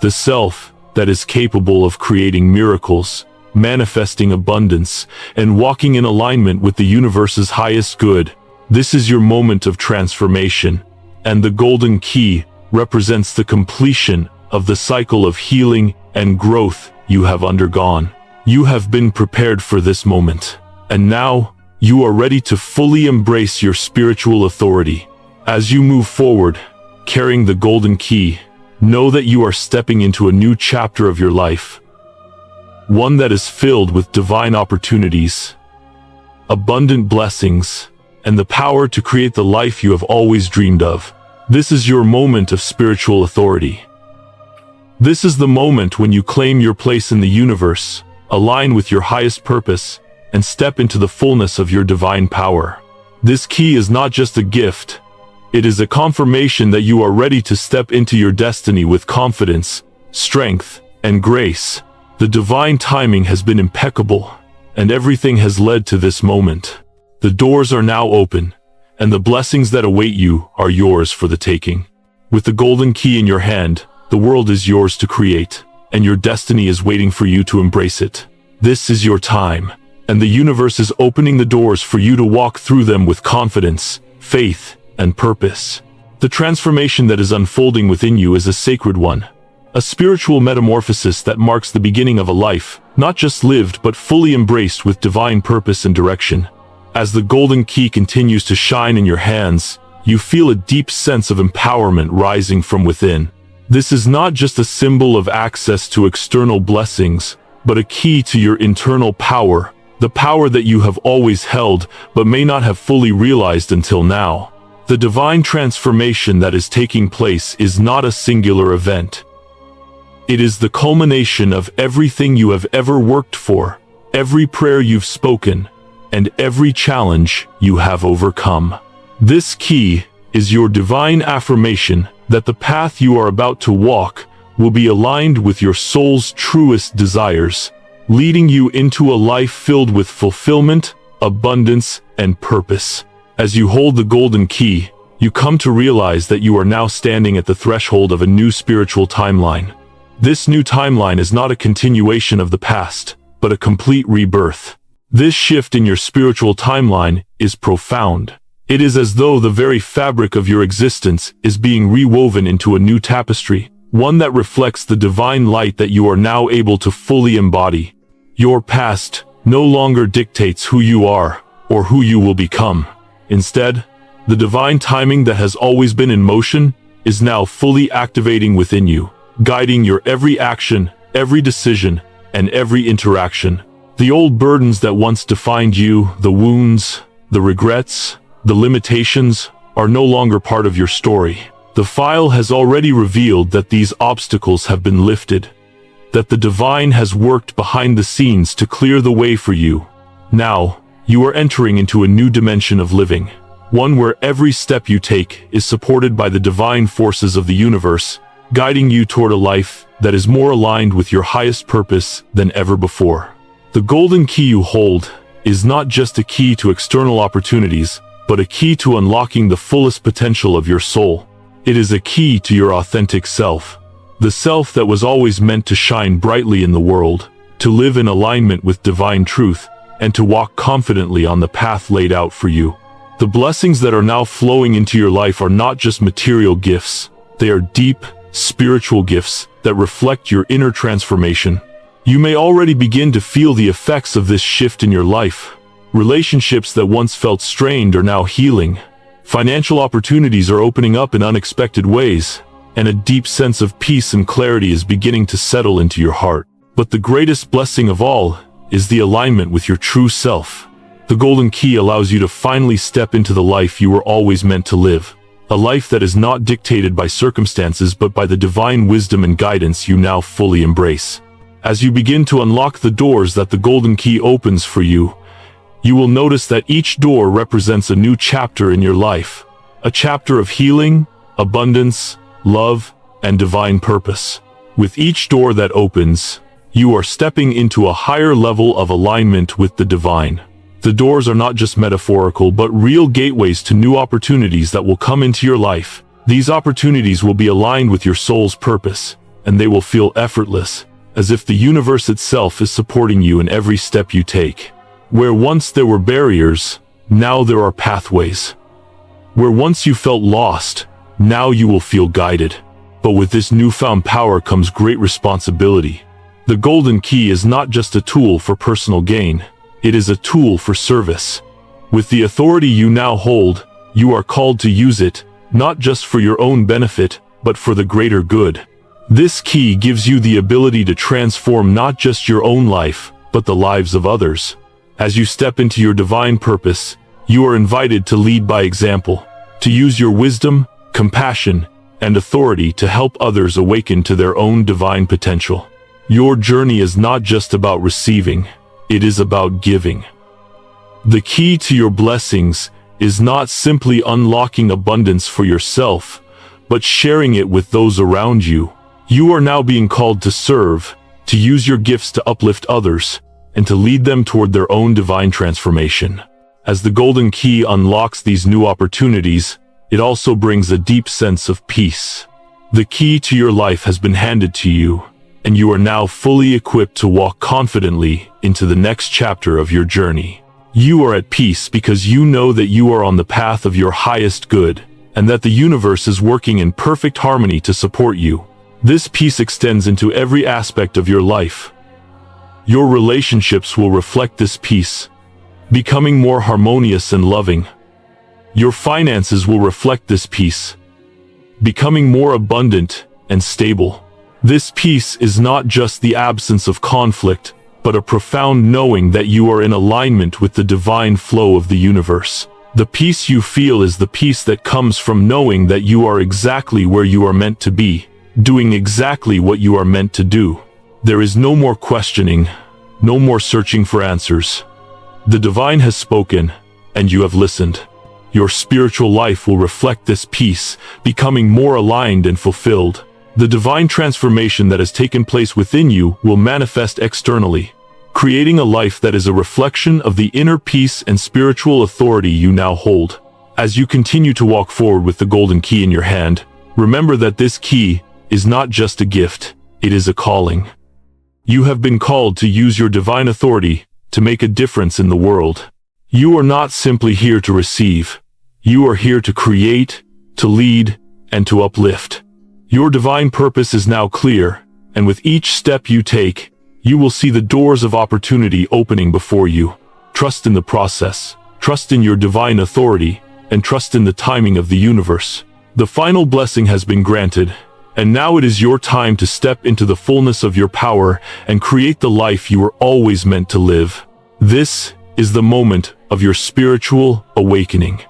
the self that is capable of creating miracles, manifesting abundance, and walking in alignment with the universe's highest good. This is your moment of transformation, and the golden key represents the completion of the cycle of healing and growth you have undergone. You have been prepared for this moment, and now you are ready to fully embrace your spiritual authority. As you move forward, carrying the golden key, know that you are stepping into a new chapter of your life, one that is filled with divine opportunities, abundant blessings, and the power to create the life you have always dreamed of. This is your moment of spiritual authority. This is the moment when you claim your place in the universe, align with your highest purpose, and step into the fullness of your divine power. This key is not just a gift, it is a confirmation that you are ready to step into your destiny with confidence, strength, and grace. The divine timing has been impeccable, and everything has led to this moment. The doors are now open, and the blessings that await you are yours for the taking. With the golden key in your hand, the world is yours to create, and your destiny is waiting for you to embrace it. This is your time, and the universe is opening the doors for you to walk through them with confidence, faith, and purpose. The transformation that is unfolding within you is a sacred one, a spiritual metamorphosis that marks the beginning of a life, not just lived but fully embraced with divine purpose and direction. As the golden key continues to shine in your hands, you feel a deep sense of empowerment rising from within. This is not just a symbol of access to external blessings, but a key to your internal power, the power that you have always held but may not have fully realized until now. The divine transformation that is taking place is not a singular event. It is the culmination of everything you have ever worked for, every prayer you've spoken, and every challenge you have overcome. This key is your divine affirmation that the path you are about to walk will be aligned with your soul's truest desires, leading you into a life filled with fulfillment, abundance, and purpose. As you hold the golden key, you come to realize that you are now standing at the threshold of a new spiritual timeline. This new timeline is not a continuation of the past, but a complete rebirth. This shift in your spiritual timeline is profound. It is as though the very fabric of your existence is being rewoven into a new tapestry, one that reflects the divine light that you are now able to fully embody. Your past no longer dictates who you are or who you will become. Instead, the divine timing that has always been in motion is now fully activating within you, guiding your every action, every decision, and every interaction. The old burdens that once defined you, the wounds, the regrets, the limitations, are no longer part of your story. The file has already revealed that these obstacles have been lifted, that the divine has worked behind the scenes to clear the way for you. Now, you are entering into a new dimension of living, one where every step you take is supported by the divine forces of the universe, guiding you toward a life that is more aligned with your highest purpose than ever before. The golden key you hold is not just a key to external opportunities, but a key to unlocking the fullest potential of your soul. It is a key to your authentic self, the self that was always meant to shine brightly in the world, to live in alignment with divine truth, and to walk confidently on the path laid out for you. The blessings that are now flowing into your life are not just material gifts, they are deep, spiritual gifts that reflect your inner transformation. You may already begin to feel the effects of this shift in your life. Relationships that once felt strained are now healing. Financial opportunities are opening up in unexpected ways, and a deep sense of peace and clarity is beginning to settle into your heart. But the greatest blessing of all is the alignment with your true self. The golden key allows you to finally step into the life you were always meant to live. A life that is not dictated by circumstances but by the divine wisdom and guidance you now fully embrace. As you begin to unlock the doors that the golden key opens for you, you will notice that each door represents a new chapter in your life. A chapter of healing, abundance, love, and divine purpose. With each door that opens, you are stepping into a higher level of alignment with the divine. The doors are not just metaphorical but real gateways to new opportunities that will come into your life. These opportunities will be aligned with your soul's purpose, and they will feel effortless, as if the universe itself is supporting you in every step you take. Where once there were barriers, now there are pathways. Where once you felt lost, now you will feel guided. But with this newfound power comes great responsibility. The golden key is not just a tool for personal gain, it is a tool for service. With the authority you now hold, you are called to use it, not just for your own benefit, but for the greater good. This key gives you the ability to transform not just your own life, but the lives of others. As you step into your divine purpose, you are invited to lead by example, to use your wisdom, compassion, and authority to help others awaken to their own divine potential. Your journey is not just about receiving, it is about giving. The key to your blessings is not simply unlocking abundance for yourself, but sharing it with those around you. You are now being called to serve, to use your gifts to uplift others, and to lead them toward their own divine transformation. As the golden key unlocks these new opportunities, it also brings a deep sense of peace. The key to your life has been handed to you, and you are now fully equipped to walk confidently into the next chapter of your journey. You are at peace because you know that you are on the path of your highest good, and that the universe is working in perfect harmony to support you. This peace extends into every aspect of your life. Your relationships will reflect this peace, becoming more harmonious and loving. Your finances will reflect this peace, becoming more abundant and stable. This peace is not just the absence of conflict, but a profound knowing that you are in alignment with the divine flow of the universe. The peace you feel is the peace that comes from knowing that you are exactly where you are meant to be, doing exactly what you are meant to do. There is no more questioning, no more searching for answers. The divine has spoken, and you have listened. Your spiritual life will reflect this peace, becoming more aligned and fulfilled. The divine transformation that has taken place within you will manifest externally, creating a life that is a reflection of the inner peace and spiritual authority you now hold. As you continue to walk forward with the golden key in your hand, remember that this key is not just a gift, it is a calling. You have been called to use your divine authority to make a difference in the world. You are not simply here to receive. You are here to create, to lead, and to uplift. Your divine purpose is now clear, and with each step you take, you will see the doors of opportunity opening before you. Trust in the process, trust in your divine authority, and trust in the timing of the universe. The final blessing has been granted, and now it is your time to step into the fullness of your power and create the life you were always meant to live. This is the moment of your spiritual awakening.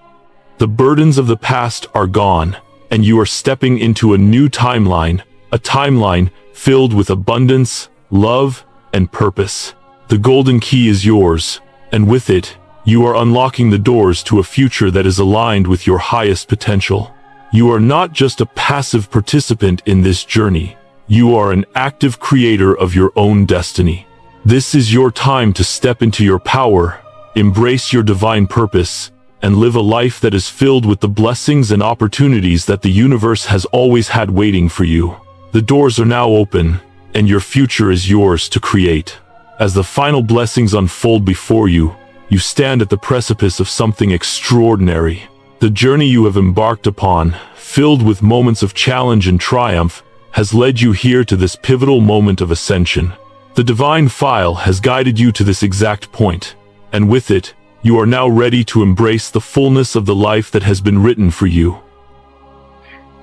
The burdens of the past are gone, and you are stepping into a new timeline, a timeline filled with abundance, love, and purpose. The golden key is yours, and with it, you are unlocking the doors to a future that is aligned with your highest potential. You are not just a passive participant in this journey. You are an active creator of your own destiny. This is your time to step into your power, embrace your divine purpose, and live a life that is filled with the blessings and opportunities that the universe has always had waiting for you. The doors are now open, and your future is yours to create. As the final blessings unfold before you, you stand at the precipice of something extraordinary. The journey you have embarked upon, filled with moments of challenge and triumph, has led you here to this pivotal moment of ascension. The divine file has guided you to this exact point, and with it, you are now ready to embrace the fullness of the life that has been written for you.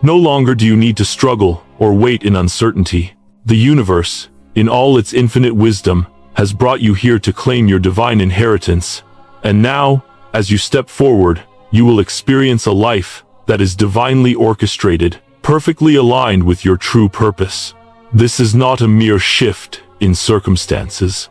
No longer do you need to struggle or wait in uncertainty. The universe, in all its infinite wisdom, has brought you here to claim your divine inheritance. And now, as you step forward, you will experience a life that is divinely orchestrated, perfectly aligned with your true purpose. This is not a mere shift in circumstances.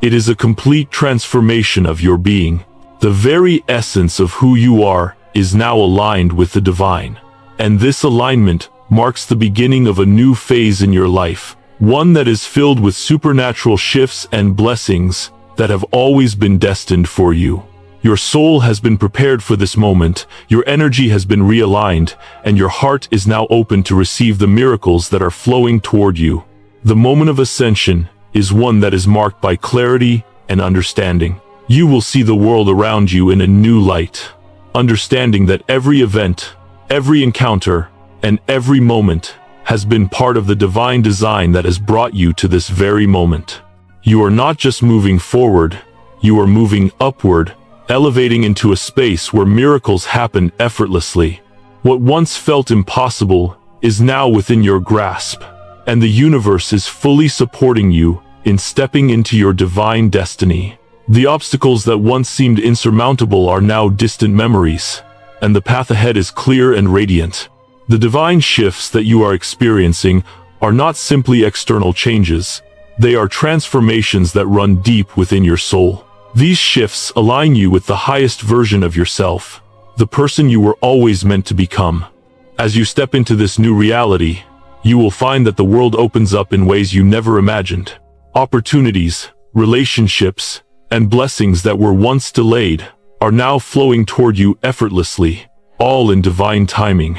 It is a complete transformation of your being. The very essence of who you are is now aligned with the divine. And this alignment marks the beginning of a new phase in your life, one that is filled with supernatural shifts and blessings that have always been destined for you. Your soul has been prepared for this moment, your energy has been realigned, and your heart is now open to receive the miracles that are flowing toward you. The moment of ascension is one that is marked by clarity and understanding. You will see the world around you in a new light, understanding that every event, every encounter, and every moment has been part of the divine design that has brought you to this very moment. You are not just moving forward, you are moving upward, elevating into a space where miracles happen effortlessly. What once felt impossible is now within your grasp, and the universe is fully supporting you in stepping into your divine destiny. The obstacles that once seemed insurmountable are now distant memories, and the path ahead is clear and radiant. The divine shifts that you are experiencing are not simply external changes. They are transformations that run deep within your soul. These shifts align you with the highest version of yourself, the person you were always meant to become. As you step into this new reality, you will find that the world opens up in ways you never imagined. Opportunities, relationships, and blessings that were once delayed are now flowing toward you effortlessly, all in divine timing.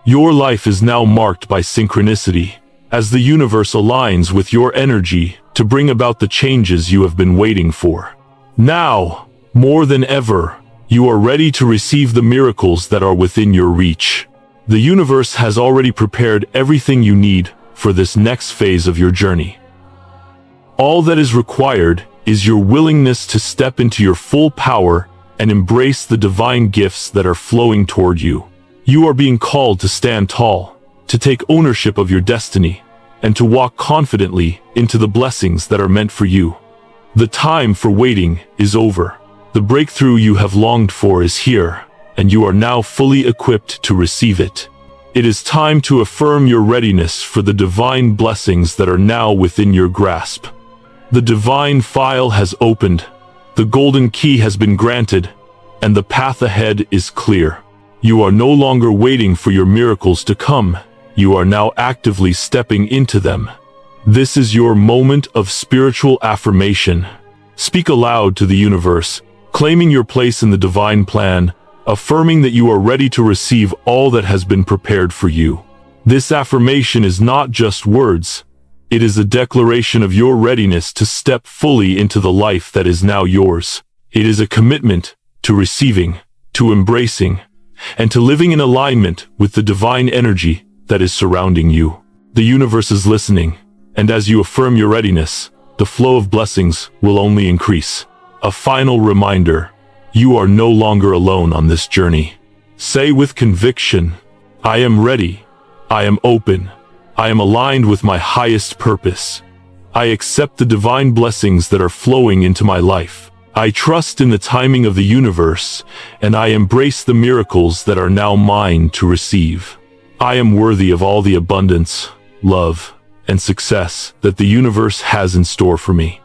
Your life is now marked by synchronicity, as the universe aligns with your energy to bring about the changes you have been waiting for. Now, more than ever, you are ready to receive the miracles that are within your reach. The universe has already prepared everything you need for this next phase of your journey. All that is required is your willingness to step into your full power and embrace the divine gifts that are flowing toward you. You are being called to stand tall, to take ownership of your destiny, and to walk confidently into the blessings that are meant for you. The time for waiting is over. The breakthrough you have longed for is here, and you are now fully equipped to receive it. It is time to affirm your readiness for the divine blessings that are now within your grasp. The divine file has opened, the golden key has been granted, and the path ahead is clear. You are no longer waiting for your miracles to come. You are now actively stepping into them. This is your moment of spiritual affirmation. Speak aloud to the universe, claiming your place in the divine plan, affirming that you are ready to receive all that has been prepared for you. This affirmation is not just words. It is a declaration of your readiness to step fully into the life that is now yours. It is a commitment to receiving, to embracing, and to living in alignment with the divine energy that is surrounding you. The universe is listening, and as you affirm your readiness, the flow of blessings will only increase. A final reminder: you are no longer alone on this journey. Say with conviction, I am ready, I am open, I am aligned with my highest purpose. I accept the divine blessings that are flowing into my life. I trust in the timing of the universe, and I embrace the miracles that are now mine to receive. I am worthy of all the abundance, love, and success that the universe has in store for me.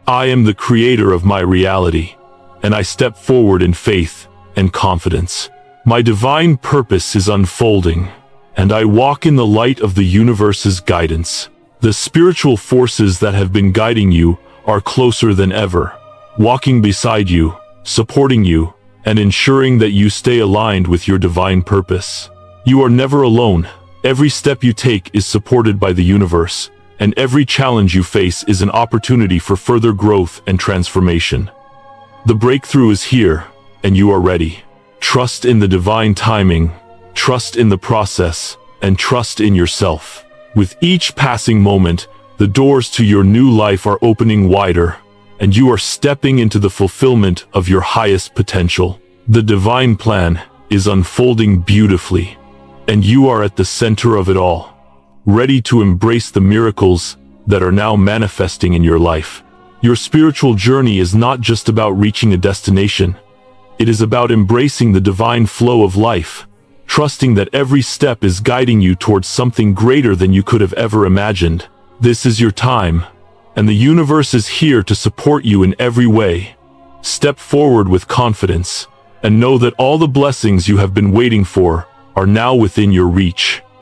I am the creator of my reality, and I step forward in faith and confidence. My divine purpose is unfolding, and I walk in the light of the universe's guidance. The spiritual forces that have been guiding you are closer than ever, walking beside you, supporting you, and ensuring that you stay aligned with your divine purpose. You are never alone. Every step you take is supported by the universe, and every challenge you face is an opportunity for further growth and transformation. The breakthrough is here, and you are ready. Trust in the divine timing, trust in the process, and trust in yourself. With each passing moment, the doors to your new life are opening wider, and you are stepping into the fulfillment of your highest potential. The divine plan is unfolding beautifully, and you are at the center of it all, ready to embrace the miracles that are now manifesting in your life. Your spiritual journey is not just about reaching a destination. It is about embracing the divine flow of life, trusting that every step is guiding you towards something greater than you could have ever imagined. This is your time, and the universe is here to support you in every way. Step forward with confidence, and know that all the blessings you have been waiting for are now within your reach.